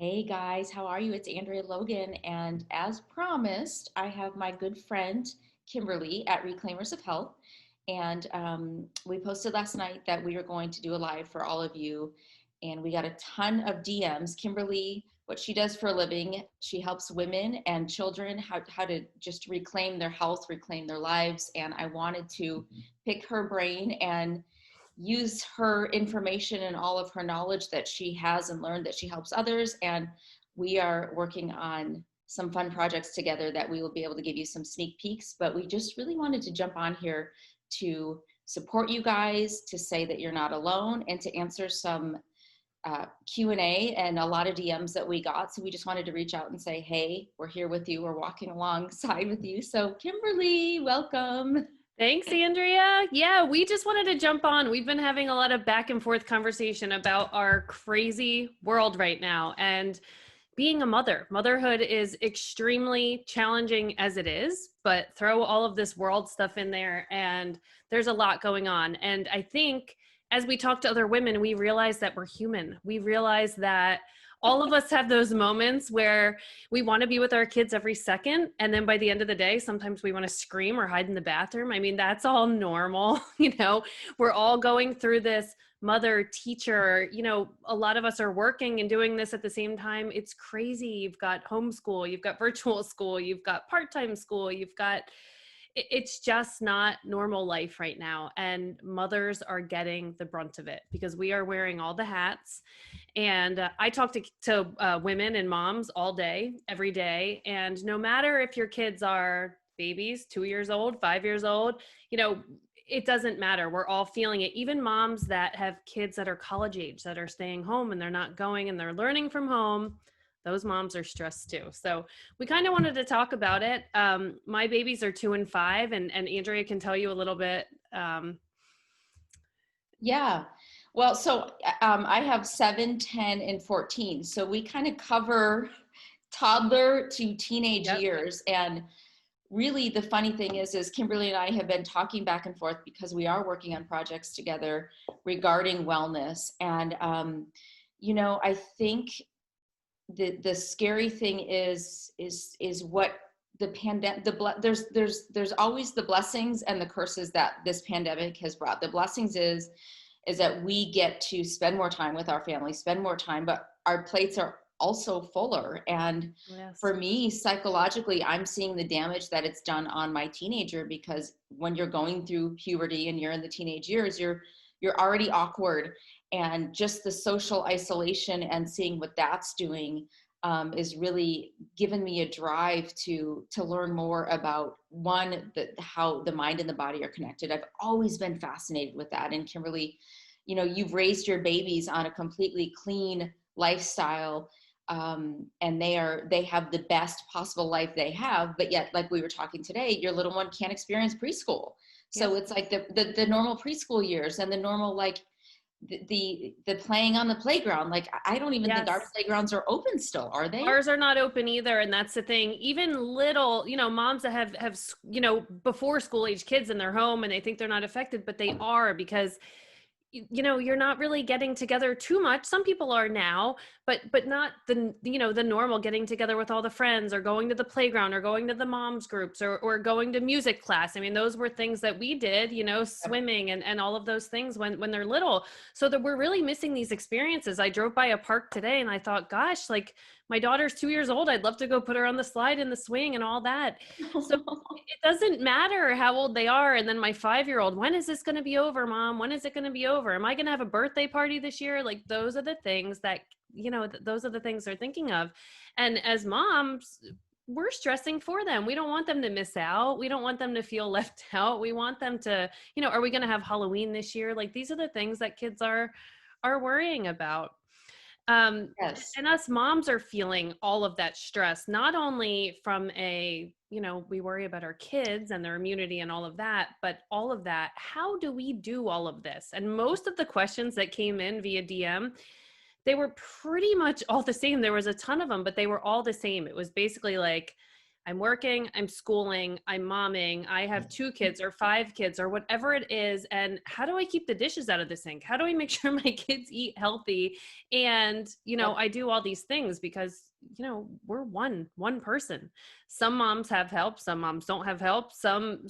Hey guys, how are you? It's Andrea Logan, and as promised, I have my good friend Kimberly at Reclaimers of Health. And we posted last night that we were going to do a live for all of you, and we got a ton of DMs. Kimberly, what she does for a living, she helps women and children how to just reclaim their health, reclaim their lives. And I wanted to pick her brain and use her information and all of her knowledge that she has and learned that she helps others. And we are working on some fun projects together that we will be able to give you some sneak peeks. But we just really wanted to jump on here to support you guys, to say that you're not alone, and to answer some Q&A and a lot of DMs that we got. So we just wanted to reach out and say, hey, we're here with you. We're walking alongside with you. So Kimberly, welcome. Thanks, Andrea. Yeah, we just wanted to jump on. We've been having a lot of back and forth conversation about our crazy world right now and being a mother. Motherhood is extremely challenging as it is, but throw all of this world stuff in there and there's a lot going on. And I think as we talk to other women, we realize that we're human. We realize that all of us have those moments where we want to be with our kids every second. And then by the end of the day, sometimes we want to scream or hide in the bathroom. I mean, that's all normal. We're all going through this mother, teacher, a lot of us are working and doing this at the same time. It's crazy. You've got homeschool, you've got virtual school, you've got part-time school, it's just not normal life right now. And mothers are getting the brunt of it because we are wearing all the hats. And I talk to women and moms all day, every day. And no matter if your kids are babies, 2 years old, 5 years old, it doesn't matter. We're all feeling it. Even moms that have kids that are college age, that are staying home and they're not going and they're learning from home, those moms are stressed too. So we kind of wanted to talk about it. My babies are 2 and 5, and Andrea can tell you a little bit. Yeah. Well, so I have 7, 10, and 14. So we kind of cover toddler to teenage Yep. years. And really the funny thing is Kimberly and I have been talking back and forth because we are working on projects together regarding wellness. And, I think the scary thing is what the pandemic, there's always the blessings and the curses that this pandemic has brought. The blessings is that we get to spend more time with our family, spend more time, but our plates are also fuller. And Yes. for me, psychologically, I'm seeing the damage that it's done on my teenager, because when you're going through puberty and you're in the teenage years, you're already awkward, and just the social isolation and seeing what that's doing is really given me a drive to learn more about how the mind and the body are connected. I've always been fascinated with that. And Kimberly, you've raised your babies on a completely clean lifestyle, and they have the best possible life they have, but yet, like we were talking today, your little one can't experience preschool. So Yep. it's like the normal preschool years and the normal, like, the playing on the playground. Like, I don't even think our Yes. playgrounds are open still, are they? Ours are not open either. And that's the thing. Even little, moms that have, before school age kids in their home and they think they're not affected, but they are, because you're not really getting together too much. Some people are now, but not the normal getting together with all the friends, or going to the playground, or going to the moms groups, or going to music class. I mean, those were things that we did, swimming and all of those things when they're little. So that we're really missing these experiences. I drove by a park today and I thought, gosh, like, my daughter's 2 years old. I'd love to go put her on the slide and the swing and all that. So it doesn't matter how old they are. And then my 5-year-old, when is this going to be over, Mom? When is it going to be over? Am I going to have a birthday party this year? Like, those are the things that, those are the things they're thinking of. And as moms, we're stressing for them. We don't want them to miss out. We don't want them to feel left out. We want them to, are we going to have Halloween this year? Like, these are the things that kids are worrying about. Yes. And us moms are feeling all of that stress, not only from we worry about our kids and their immunity and all of that, but all of that, how do we do all of this? And most of the questions that came in via DM, they were pretty much all the same. There was a ton of them, but they were all the same. It was basically like, I'm working, I'm schooling, I'm momming, I have 2 kids or 5 kids or whatever it is. And how do I keep the dishes out of the sink? How do I make sure my kids eat healthy? And, Yep. I do all these things because, we're one person. Some moms have help, some moms don't have help. Some,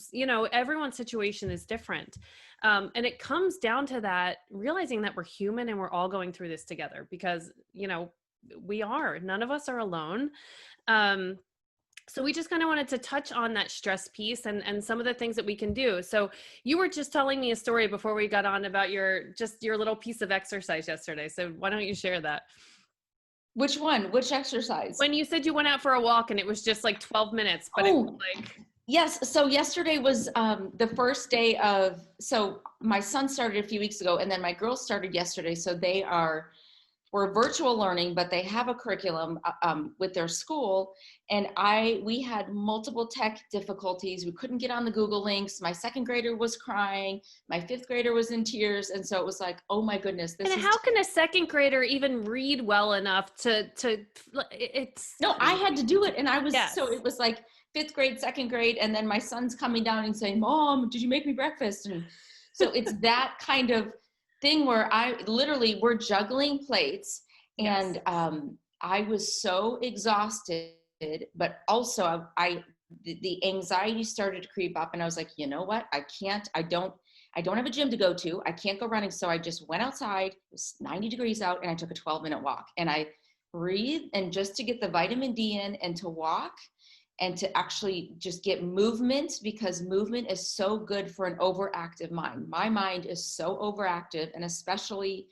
everyone's situation is different. And it comes down to that, realizing that we're human and we're all going through this together because, none of us are alone. Um, so we just kind of wanted to touch on that stress piece and some of the things that we can do. So you were just telling me a story before we got on about your little piece of exercise yesterday. So why don't you share that? Which one? Which exercise? When you said you went out for a walk and it was just like 12 minutes, but it was Oh, like, yes. So yesterday was the first day of, so my son started a few weeks ago and then my girls started yesterday. So we're virtual learning, but they have a curriculum with their school. And we had multiple tech difficulties. We couldn't get on the Google links. My second grader was crying. My fifth grader was in tears. And so it was like, oh my goodness, this and is. how can a second grader even read well enough it's, No, I had to do it. And yes. so it was like fifth grade, second grade. And then my son's coming down and saying, Mom, did you make me breakfast? And so it's that kind of thing where we're juggling plates. Yes. And I was so exhausted, but also the anxiety started to creep up and I was like, you know what? I don't have a gym to go to. I can't go running. So I just went outside. It was 90 degrees out and I took a 12-minute walk and I breathed, and just to get the vitamin D in and to walk and to actually just get movement, because movement is so good for an overactive mind. My mind is so overactive, and especially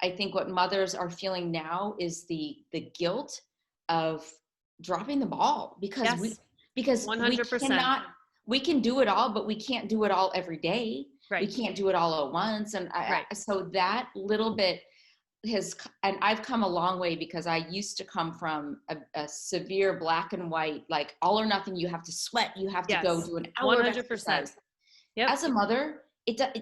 I think what mothers are feeling now is the guilt of dropping the ball because Yes. we 100%. cannot, we can do it all, but we can't do it all every day. We Right. can't do it all at once. And Right. so that little bit and I've come a long way because I used to come from a severe black and white, like all or nothing. You have to sweat. You have to go Yes. do an hour of 100%. exercise. Yep. As a mother,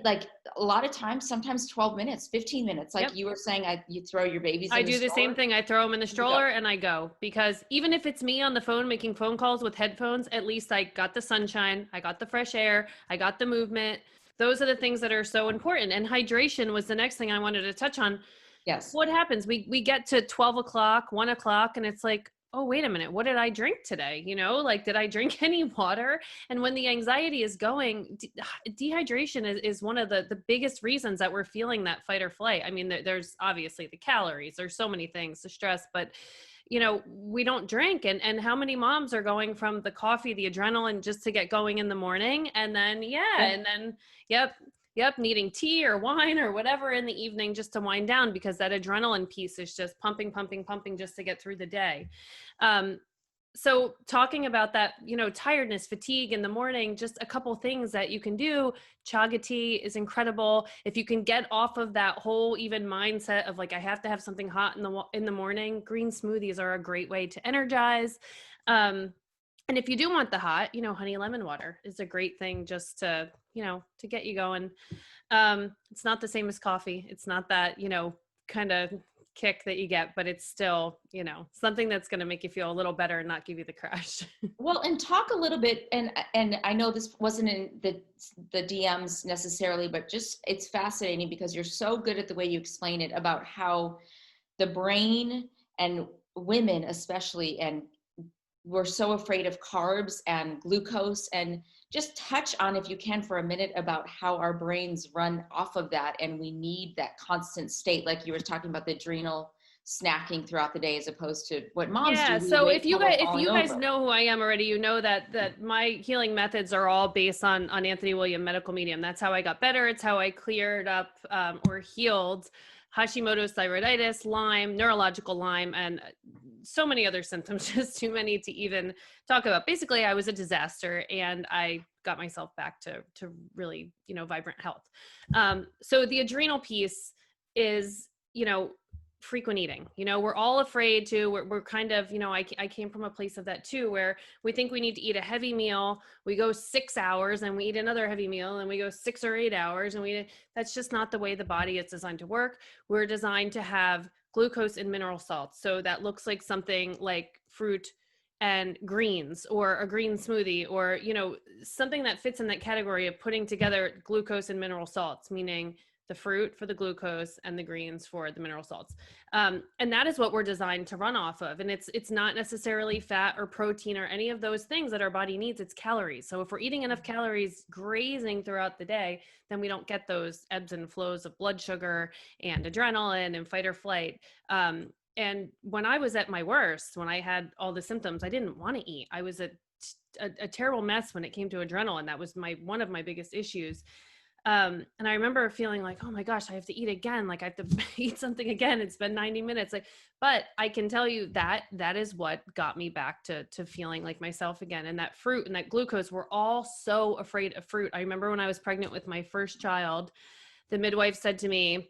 like a lot of times, sometimes 12 minutes, 15 minutes, like Yep. you were saying, you throw your babies I in the do the same stroller thing. I throw them in the and you go. stroller and I go, because even if it's me on the phone making phone calls with headphones, at least I got the sunshine, I got the fresh air, I got the movement. Those are the things that are so important. And hydration was the next thing I wanted to touch on. Yes. What happens? We get to 12 o'clock, 1 o'clock, and it's like, oh, wait a minute, what did I drink today? Like, did I drink any water? And when the anxiety is going, dehydration is one of the biggest reasons that we're feeling that fight or flight. I mean, there's obviously the calories, there's so many things, the stress, but we don't drink. And how many moms are going from the coffee, the adrenaline just to get going in the morning. And then, yep, needing tea or wine or whatever in the evening just to wind down, because that adrenaline piece is just pumping just to get through the day. So talking about that, tiredness, fatigue in the morning, just a couple things that you can do. Chaga tea is incredible. If you can get off of that whole even mindset of like, I have to have something hot in the morning, green smoothies are a great way to energize. And if you do want the hot, honey lemon water is a great thing just to, to get you going. It's not the same as coffee. It's not that, kind of kick that you get, but it's still, something that's going to make you feel a little better and not give you the crash. Well, and talk a little bit, and I know this wasn't in the DMs necessarily, but just it's fascinating because you're so good at the way you explain it about how the brain and women especially, and we're so afraid of carbs and glucose, and just touch on, if you can, for a minute about how our brains run off of that, and we need that constant state, like you were talking about the adrenal snacking throughout the day as opposed to what moms do. So Wait if you till we're guys falling over. know who I am already, you know that my healing methods are all based on Anthony William Medical Medium. That's how I got better. It's how I cleared up or healed Hashimoto's thyroiditis, Lyme, neurological Lyme, and so many other symptoms, just too many to even talk about. Basically, I was a disaster and I got myself back to really, vibrant health. So the adrenal piece is, frequent eating. We're all afraid to, we're kind of, I came from a place of that too, where we think we need to eat a heavy meal. We go 6 hours and we eat another heavy meal, and we go 6 or 8 hours, and that's just not the way the body is designed to work. We're designed to have glucose and mineral salts. So that looks like something like fruit and greens, or a green smoothie, or, something that fits in that category of putting together glucose and mineral salts, meaning the fruit for the glucose and the greens for the mineral salts. And that is what we're designed to run off of. And it's not necessarily fat or protein or any of those things that our body needs. It's calories. So if we're eating enough calories grazing throughout the day, then we don't get those ebbs and flows of blood sugar and adrenaline and fight or flight. And when I was at my worst, when I had all the symptoms, I didn't want to eat. I was a terrible mess when it came to adrenaline. That was one of my biggest issues. And I remember feeling like, oh my gosh, I have to eat again. Like I have to eat something again. It's been 90 minutes. But I can tell you that is what got me back to feeling like myself again. And that fruit and that glucose, we're all so afraid of fruit. I remember when I was pregnant with my first child, the midwife said to me,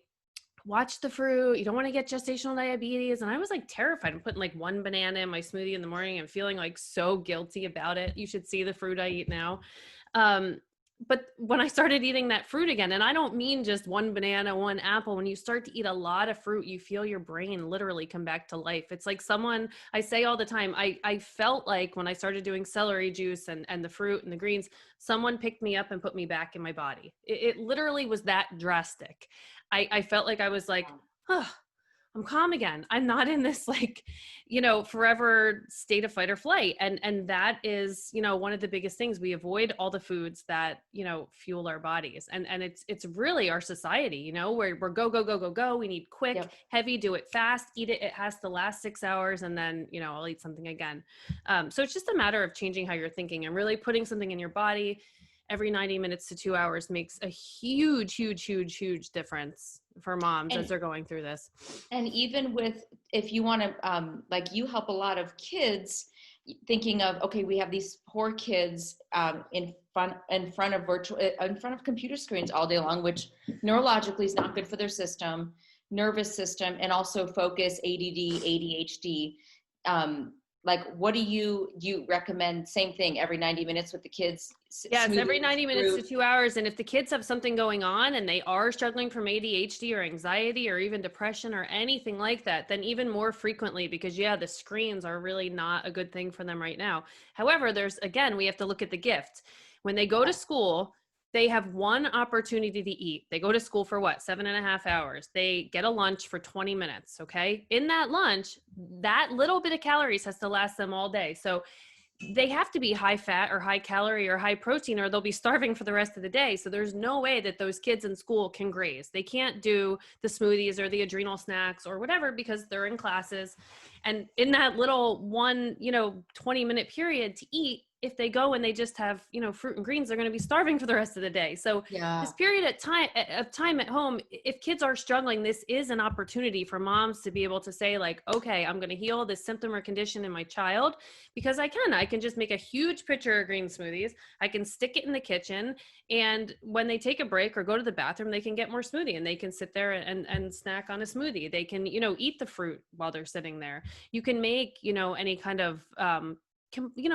watch the fruit. You don't want to get gestational diabetes. And I was like terrified. I'm putting like one banana in my smoothie in the morning and feeling like so guilty about it. You should see the fruit I eat now. But when I started eating that fruit again, and I don't mean just one banana, one apple, when you start to eat a lot of fruit, you feel your brain literally come back to life. It's like I say all the time, I felt like when I started doing celery juice and the fruit and the greens, someone picked me up and put me back in my body. It literally was that drastic. I felt like I was like, oh, I'm calm again. I'm not in this forever state of fight or flight. And that is, one of the biggest things. We avoid all the foods that, fuel our bodies. And it's really our society, where we're go, go, go, go, go. We need quick, Yep. heavy, do it fast, eat it. It has to last 6 hours. And then, I'll eat something again. So it's just a matter of changing how you're thinking and really putting something in your body every 90 minutes to 2 hours makes a huge, huge, huge, huge difference for moms as they're going through this. And even if you want to, like you help a lot of kids thinking of, okay, we have these poor kids in front of computer screens all day long, which neurologically is not good for their system, nervous system, and also focus, ADD, ADHD. Like, what do you recommend? Same thing every 90 minutes with the kids? Yes, every 90 minutes to 2 hours. And if the kids have something going on and they are struggling from ADHD or anxiety or even depression or anything like that, then even more frequently, because the screens are really not a good thing for them right now. However, we have to look at the gift. When they go to school, they have one opportunity to eat. They go to school for 7.5 hours. They get a lunch for 20 minutes. Okay. In that lunch, that little bit of calories has to last them all day. So they have to be high fat or high calorie or high protein, or they'll be starving for the rest of the day. So there's no way that those kids in school can graze. They can't do the smoothies or the adrenal snacks or whatever, because they're in classes. And in that little 20-minute period to eat, if they go and they just have, fruit and greens, they're going to be starving for the rest of the day. So this period of time at home, if kids are struggling, this is an opportunity for moms to be able to say like, okay, I'm going to heal this symptom or condition in my child because I can just make a huge pitcher of green smoothies. I can stick it in the kitchen. And when they take a break or go to the bathroom, they can get more smoothie and they can sit there and snack on a smoothie. They can, eat the fruit while they're sitting there. You can make, any kind of,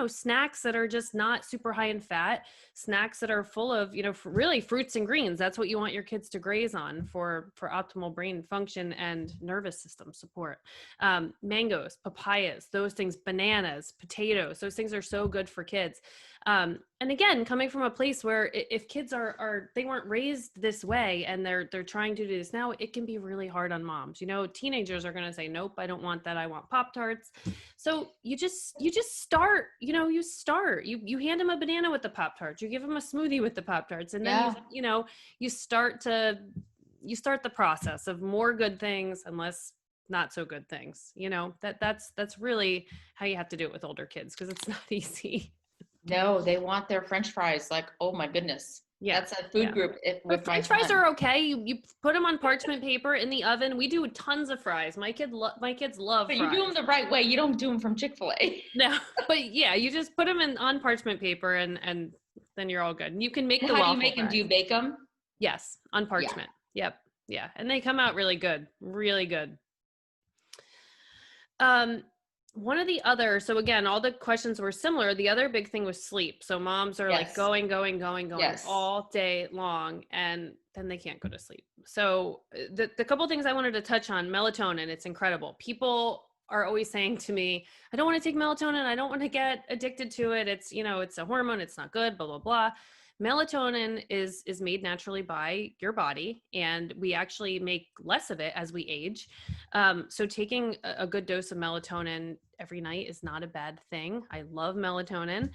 snacks that are just not super high in fat, snacks that are full of, really fruits and greens. That's what you want your kids to graze on for optimal brain function and nervous system support. Mangoes, papayas, those things, bananas, potatoes, those things are so good for kids. And again, coming from a place where if kids they weren't raised this way and they're trying to do this now, it can be really hard on moms. Teenagers are going to say, nope, I don't want that. I want Pop-Tarts. So you just start, you hand them a banana with the Pop-Tarts, you give them a smoothie with the Pop-Tarts. And then, you start the process of more good things and less not so good things. That's really how you have to do it with older kids, because it's not easy. No, they want their French fries. Like, oh my goodness. Yeah. That's a food group. But French fries are okay. You put them on parchment paper in the oven. We do tons of fries. My kids love But fries. you do them the right way. You don't do them from Chick-fil-A. No, but you just put them on parchment paper and then you're all good. And you can make the waffle How do you make fries. them? Do you bake them? Yes, on parchment. Yeah. Yep. Yeah. And they come out really good. Really good. One of the other, so again, all the questions were similar. The other big thing was sleep. So moms are like going all day long, and then they can't go to sleep. So the couple things I wanted to touch on, melatonin, it's incredible. People are always saying to me, I don't want to take melatonin. I don't want to get addicted to it. It's, it's a hormone. It's not good, blah, blah, blah. Melatonin is made naturally by your body, and we actually make less of it as we age. So taking a good dose of melatonin every night is not a bad thing. I love melatonin.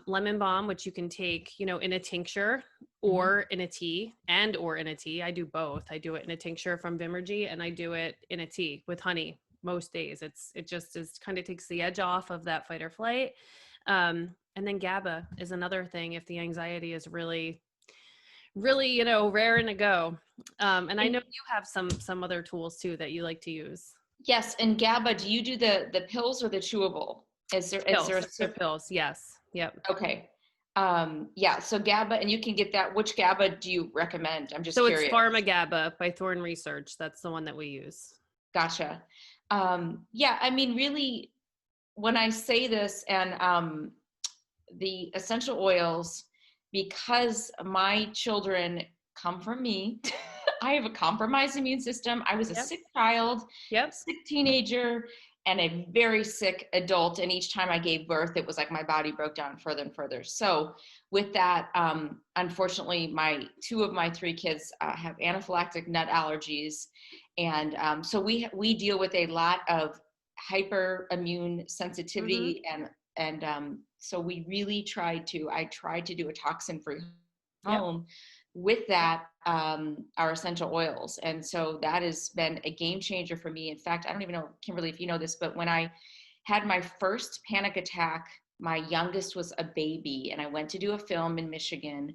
Lemon balm, which you can take, in a tincture or in a tea, or in a tea. I do both. I do it in a tincture from Vimergy, and I do it in a tea with honey most days. It just is kind of takes the edge off of that fight or flight. And then GABA is another thing if the anxiety is really, really, raring to go. And I know you have some other tools too that you like to use. Yes, and GABA, do you do the pills or the chewable? Is there They're pills? Yes. Yep. Okay. Yeah, so GABA, and you can get that. Which GABA do you recommend? I'm just So curious. it's Pharma GABA by Thorne Research. That's the one that we use. Gotcha. Yeah, I mean, really, when I say this, and the essential oils, because my children come from me, I have a compromised immune system. I was a sick child, sick teenager, and a very sick adult. And each time I gave birth, it was like my body broke down further and further. So with that, unfortunately, two of my three kids have anaphylactic nut allergies. And so we deal with a lot of hyperimmune sensitivity, and so we really tried to do a toxin-free home with that, our essential oils. And so that has been a game changer for me. In fact, I don't even know, Kimberly, if you know this, but when I had my first panic attack, my youngest was a baby, and I went to do a film in Michigan.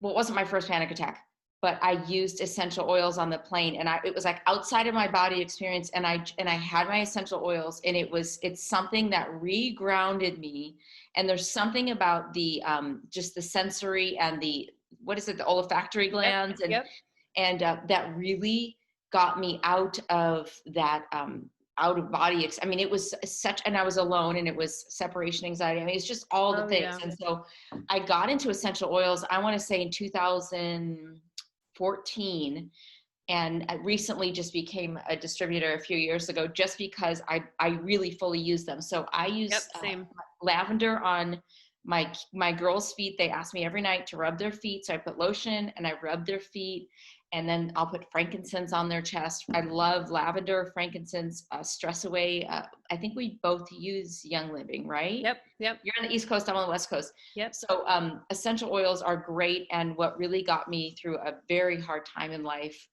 Well, it wasn't my first panic attack, but I used essential oils on the plane, and it was like outside of my body experience. And I had my essential oils, and it's something that regrounded me. And there's something about the, just the sensory and the olfactory glands, and that really got me out of that, out of body. I mean, it was and I was alone, and it was separation anxiety. I mean, it's just all the things. And so I got into essential oils, I want to say in 2014, and I recently just became a distributor a few years ago, just because I really fully use them. So I use lavender on my girls' feet. They ask me every night to rub their feet. So I put lotion and I rub their feet, and then I'll put frankincense on their chest. I love lavender, frankincense, stress away. I think we both use Young Living, right? Yep. You're on the East Coast, I'm on the West Coast. So essential oils are great. And what really got me through a very hard time in life,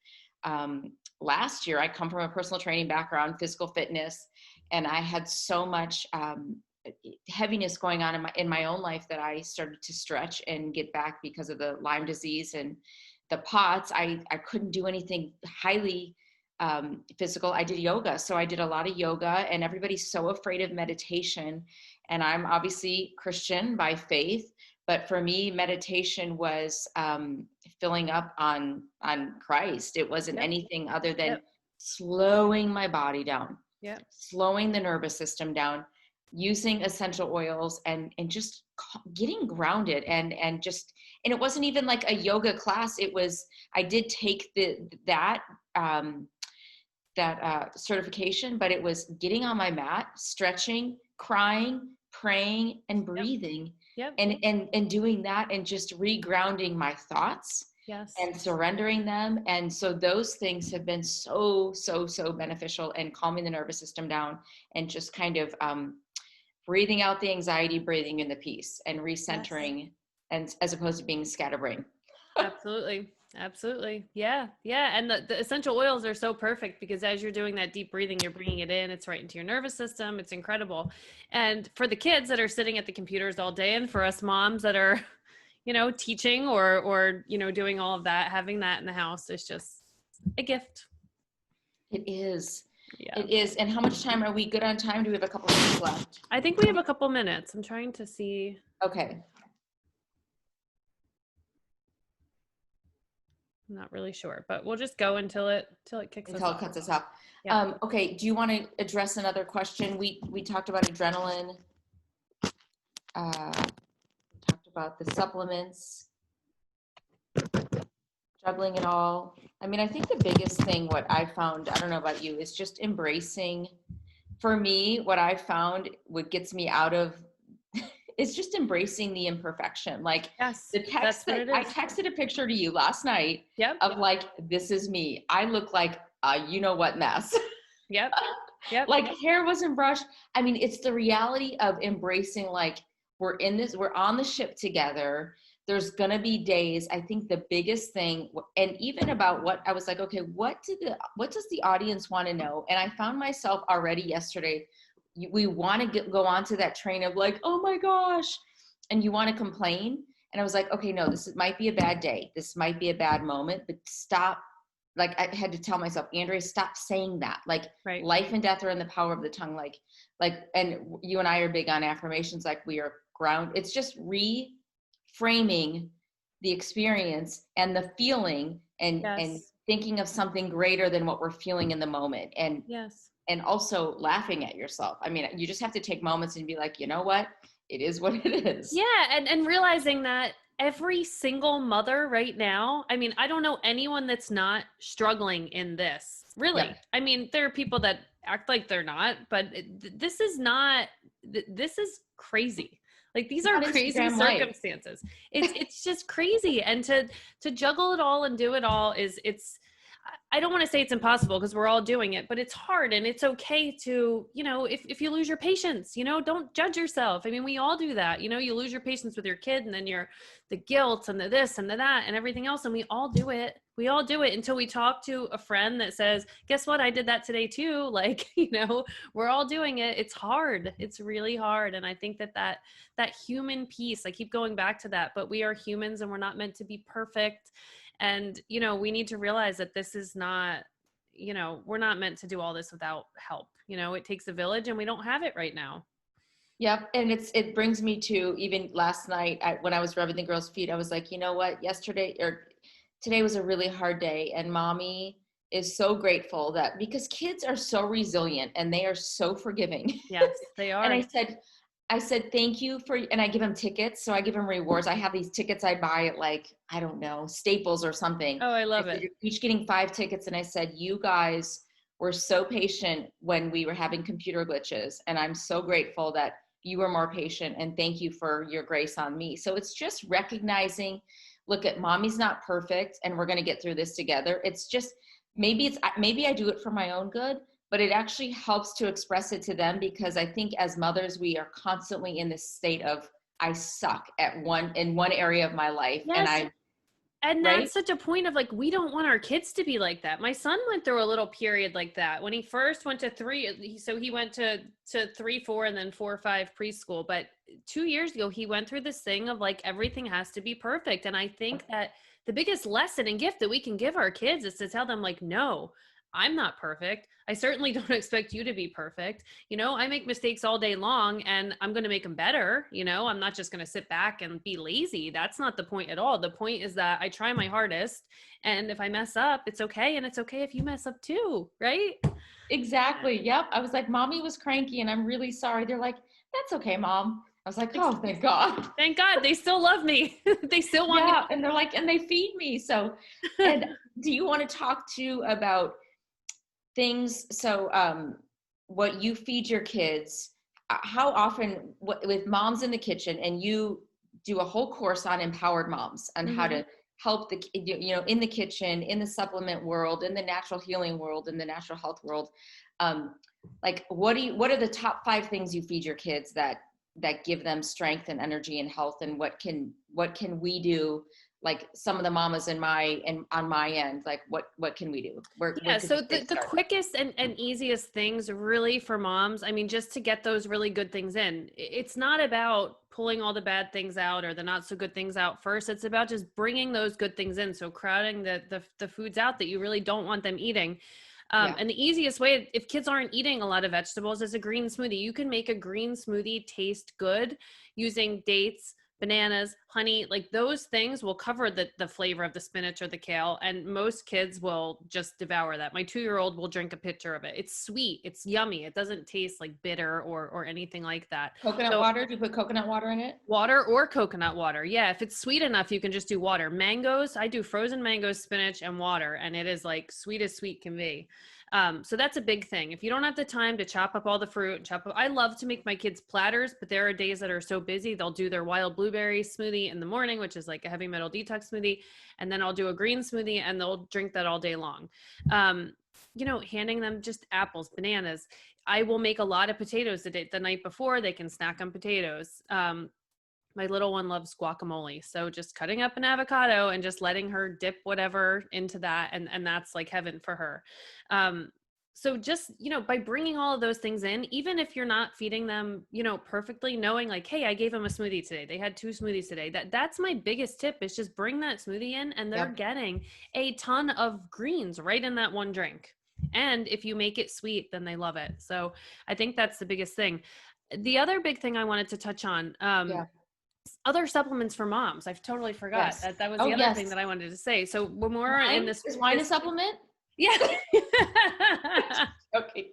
last year, I come from a personal training background, physical fitness, and I had so much heaviness going on in my own life that I started to stretch and get back because of the Lyme disease and the POTS. I couldn't do anything highly physical. I did yoga. So I did a lot of yoga, and everybody's so afraid of meditation. And I'm obviously Christian by faith, but for me, meditation was filling up on Christ. It wasn't anything other than slowing my body down, slowing the nervous system down, using essential oils, and just getting grounded, and it wasn't even like a yoga class. It was, I did take that certification, but it was getting on my mat, stretching, crying, praying, and breathing, and doing that, and just regrounding my thoughts and surrendering them. And so those things have been so beneficial in calming the nervous system down, and just kind of breathing out the anxiety, breathing in the peace, and recentering, and as opposed to being scatterbrained. Absolutely. Yeah. And the essential oils are so perfect, because as you're doing that deep breathing, you're bringing it in, it's right into your nervous system. It's incredible. And for the kids that are sitting at the computers all day, and for us moms that are, teaching or, doing all of that, having that in the house is just a gift. It is. Yeah. It is. And how much time are we good on time? Do we have a couple minutes left? I think we have a couple minutes. I'm trying to see. Okay. I'm not really sure, but we'll just go until it kicks us off. Until it cuts us off. Yeah. Okay. Do you want to address another question? We talked about adrenaline. Talked about the supplements. Juggling it all. I mean, I think the biggest thing, what I found, I don't know about you, is just embracing For me, what I found, what gets me out of it's just embracing the imperfection. Like Yes, the text that's what that it I is. texted a picture to you last night Yep, of like, this is me. I look like a you know what mess. yep, yep. Like hair wasn't brushed. I mean, it's the reality of embracing like we're on the ship together. There's gonna be days. I think the biggest thing, and even about what I was like, okay, what does the audience want to know? And I found myself already yesterday. We want to go on to that train of like, oh my gosh, and you want to complain. And I was like, okay, no, might be a bad day. This might be a bad moment, but stop. Like I had to tell myself, Andrea, stop saying that. Like Right. life and death are in the power of the tongue. And you and I are big on affirmations. Like we are ground. It's just reframing the experience and the feeling and Yes. thinking of something greater than what we're feeling in the moment. Yes. And also laughing at yourself. I mean, you just have to take moments and be like, you know what? It is what it is. Yeah, and realizing that every single mother right now, I mean, I don't know anyone that's not struggling in this. Really. Yep. I mean, there are people that act like they're not, but this is not this is crazy. Like these are On crazy Instagram Live. circumstances. It's just crazy, and to juggle it all and do it all is it's I don't want to say it's impossible because we're all doing it, but it's hard, and it's okay to, if you lose your patience, don't judge yourself. I mean, we all do that. You lose your patience with your kid, and then the guilt and the this and the that and everything else. And we all do it. We all do it until we talk to a friend that says, guess what? I did that today too. Like, we're all doing it. It's hard. It's really hard. And I think that human piece, I keep going back to that, but we are humans and we're not meant to be perfect. And, we need to realize that this is not, we're not meant to do all this without help. It takes a village and we don't have it right now. Yep. And it brings me to even last night when I was rubbing the girls' feet, I was like, you know what, today was a really hard day. And mommy is so grateful that because kids are so resilient and they are so forgiving. Yes, they And are. I said, thank you and I give them tickets. So I give them rewards. I have these tickets I buy at like, I don't know, Staples or something. Oh, I I love said, it. you're each getting 5 tickets. And I said, you guys were so patient when we were having computer glitches. And I'm so grateful that you were more patient, and thank you for your grace on me. So it's just recognizing, look at mommy's not perfect and we're going to get through this together. It's just, maybe I do it for my own good, but it actually helps to express it to them, because I think as mothers, we are constantly in this state of, I suck in one area of my life. Yes. And Right. that's such a point of like, we don't want our kids to be like that. My son went through a little period like that when he first went to he went to 3, 4, and then 4, 5 preschool. But 2 years ago, he went through this thing of like, everything has to be perfect. And I think that the biggest lesson and gift that we can give our kids is to tell them like, no, I'm not perfect. I certainly don't expect you to be perfect. I make mistakes all day long and I'm going to make them better. I'm not just going to sit back and be lazy. That's not the point at all. The point is that I try my hardest. And if I mess up, it's okay. And it's okay if you mess up too. Right? Exactly. Yep. I was like, mommy was cranky and I'm really sorry. They're like, that's okay, mom. I was like, oh, thank God. Thank God they still love me. They still want me. Yeah. And they're like, and they feed me. So, and do you want to talk to about things? So, what you feed your kids, how often with moms in the kitchen, and you do a whole course on empowered moms and how to help in the kitchen, in the supplement world, in the natural healing world, in the natural health world. Like what are the top 5 things you feed your kids that give them strength and energy and health, and what can we do, like some of the mamas on my end, like what can we do? Yeah, so the quickest and easiest things really for moms, I mean, just to get those really good things in, it's not about pulling all the bad things out or the not so good things out first. It's about just bringing those good things in. So crowding the foods out that you really don't want them eating. And the easiest way, if kids aren't eating a lot of vegetables, is a green smoothie. You can make a green smoothie taste good using dates, bananas, honey, like those things will cover the flavor of the spinach or the kale. And most kids will just devour that. My 2-year-old will drink a pitcher of it. It's sweet. It's yummy. It doesn't taste like bitter or anything like that. Coconut So water? Do you put coconut water in it? water or coconut water. Yeah. If it's sweet enough, you can just do water. Mangoes, I do frozen mangoes, spinach, and water. And it is like sweet as sweet can be. So that's a big thing. If you don't have the time to chop up all the fruit, I love to make my kids platters, but there are days that are so busy, they'll do their wild blueberry smoothie in the morning, which is like a heavy metal detox smoothie. And then I'll do a green smoothie and they'll drink that all day long. Handing them just apples, bananas. I will make a lot of potatoes the night before. They can snack on potatoes. My little one loves guacamole. So just cutting up an avocado and just letting her dip whatever into that. And that's like heaven for her. So just, by bringing all of those things in, even if you're not feeding them, perfectly, knowing like, hey, I gave them a smoothie today. They had 2 smoothies today. That's my biggest tip, is just bring that smoothie in and they're getting a ton of greens right in that one drink. And if you make it sweet, then they love it. So I think that's the biggest thing. The other big thing I wanted to touch on, other supplements for moms. I've totally forgot that was the other thing that I wanted to say. So when we're in this, is wine a supplement? Yeah. Okay.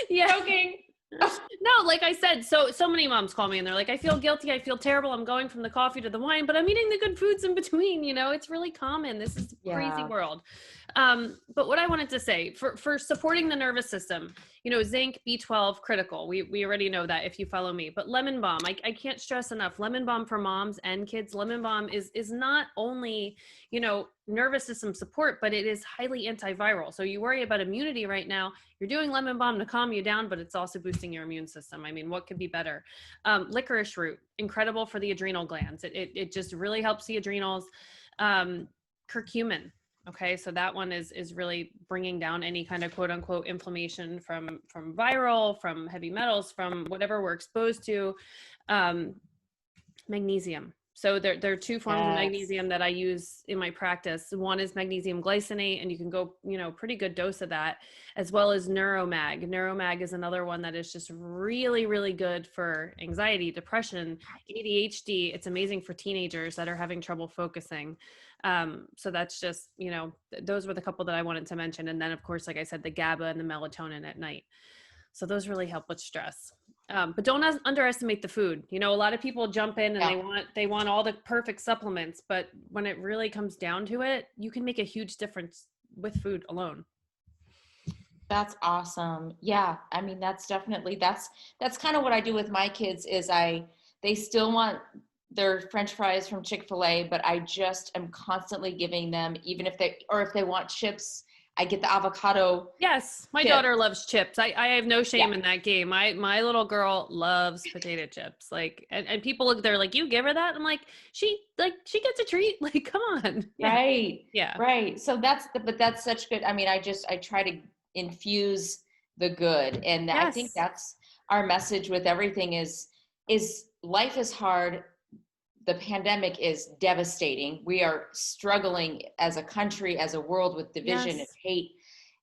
Yeah. Joking. No, like I said, so many moms call me and they're like, I feel guilty. I feel terrible. I'm going from the coffee to the wine, but I'm eating the good foods in between. It's really common. This is a crazy world. But what I wanted to say for supporting the nervous system, zinc, B12, critical. We already know that if you follow me, but lemon balm, I can't stress enough, lemon balm for moms and kids. Lemon balm is not only, nervous system support, but it is highly antiviral. So you worry about immunity right now, you're doing lemon balm to calm you down, but it's also boosting your immune system. I mean, what could be better? Licorice root, incredible for the adrenal glands. It just really helps the adrenals. Curcumin. Okay. So that one is really bringing down any kind of quote unquote inflammation from viral, from heavy metals, from whatever we're exposed to. Magnesium. So there are 2 forms of magnesium that I use in my practice. One is magnesium glycinate, and you can go, pretty good dose of that, as well as Neuromag. Neuromag is another one that is just really, really good for anxiety, depression, ADHD. It's amazing for teenagers that are having trouble focusing. So that's just, those were the couple that I wanted to mention. And then of course, like I said, the GABA and the melatonin at night. So those really help with stress. But don't underestimate the food. A lot of people jump in and they want all the perfect supplements, but when it really comes down to it, you can make a huge difference with food alone. That's awesome. Yeah. I mean, that's definitely, that's kind of what I do with my kids is they still want their French fries from Chick-fil-A, but I just am constantly giving them, even if they want chips, I get the avocado. Yes. My daughter loves chips. I have no shame in that game. My little girl loves potato chips. Like, and people look, they're like, you give her that? I'm like, she gets a treat. Like, come on. Yeah. Right. Yeah. Right. So but that's such good. I mean, I try to infuse the good. And I think that's our message with everything is life is hard. The pandemic is devastating. We are struggling as a country, as a world, with division and hate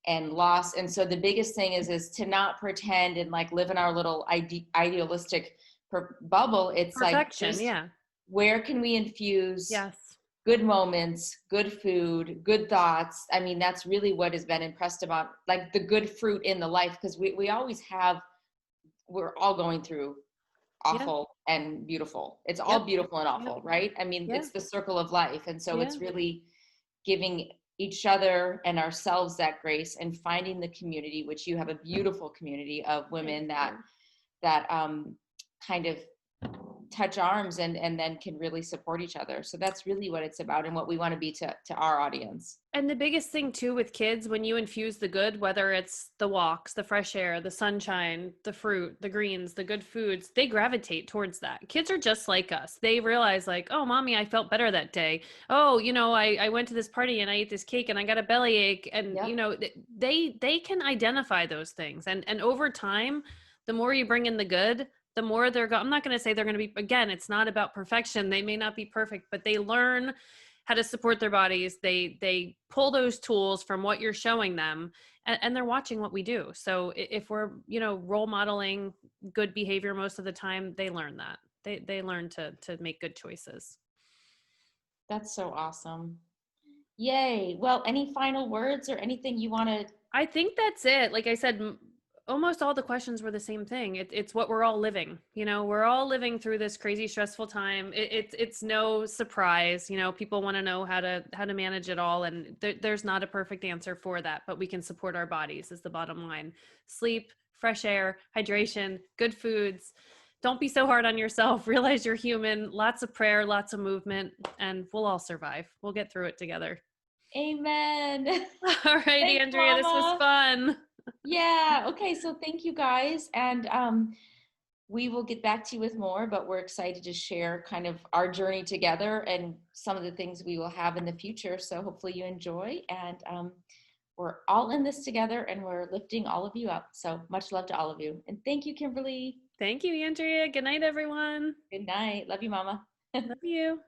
and loss. And so the biggest thing is to not pretend and like live in our little idealistic bubble. It's perfection, like, where can we infuse good moments, good food, good thoughts? I mean, that's really what has been impressed about, like the good fruit in the life, because we always have, we're all going through awful and beautiful. It's all beautiful and awful, right? I mean, it's the circle of life. And so it's really giving each other and ourselves that grace and finding the community, which you have a beautiful community of women that kind of touch arms and then can really support each other. So that's really what it's about and what we want to be to our audience. And the biggest thing too with kids, when you infuse the good, whether it's the walks, the fresh air, the sunshine, the fruit, the greens, the good foods, they gravitate towards that. Kids are just like us. They realize like, oh, mommy, I felt better that day. Oh, I went to this party and I ate this cake and I got a bellyache. And, they can identify those things. And over time, the more you bring in the good, the more I'm not going to say they're going to be, again, it's not about perfection. They may not be perfect, but they learn how to support their bodies. They pull those tools from what you're showing them and they're watching what we do. So if we're, role modeling good behavior most of the time, they learn that. they learn to make good choices. That's so awesome. Yay. Well, any final words or anything you want to? I think that's it. Like I said, almost all the questions were the same thing. It's what we're all living. You know, we're all living through this crazy, stressful time. It's no surprise. You know, people want to know how to manage it all, and there's not a perfect answer for that. But we can support our bodies. Is the bottom line. Sleep, fresh air, hydration, good foods. Don't be so hard on yourself. Realize you're human. Lots of prayer, lots of movement, and we'll all survive. We'll get through it together. Amen. All right, Thanks, Andrea, this was Mama. fun. Yeah. Okay. So thank you guys. And we will get back to you with more, but we're excited to share kind of our journey together and some of the things we will have in the future. So hopefully you enjoy. And we're all in this together and we're lifting all of you up. So much love to all of you. And thank you, Kimberly. Thank you, Andrea. Good night, everyone. Good night. Love you, Mama. Love you.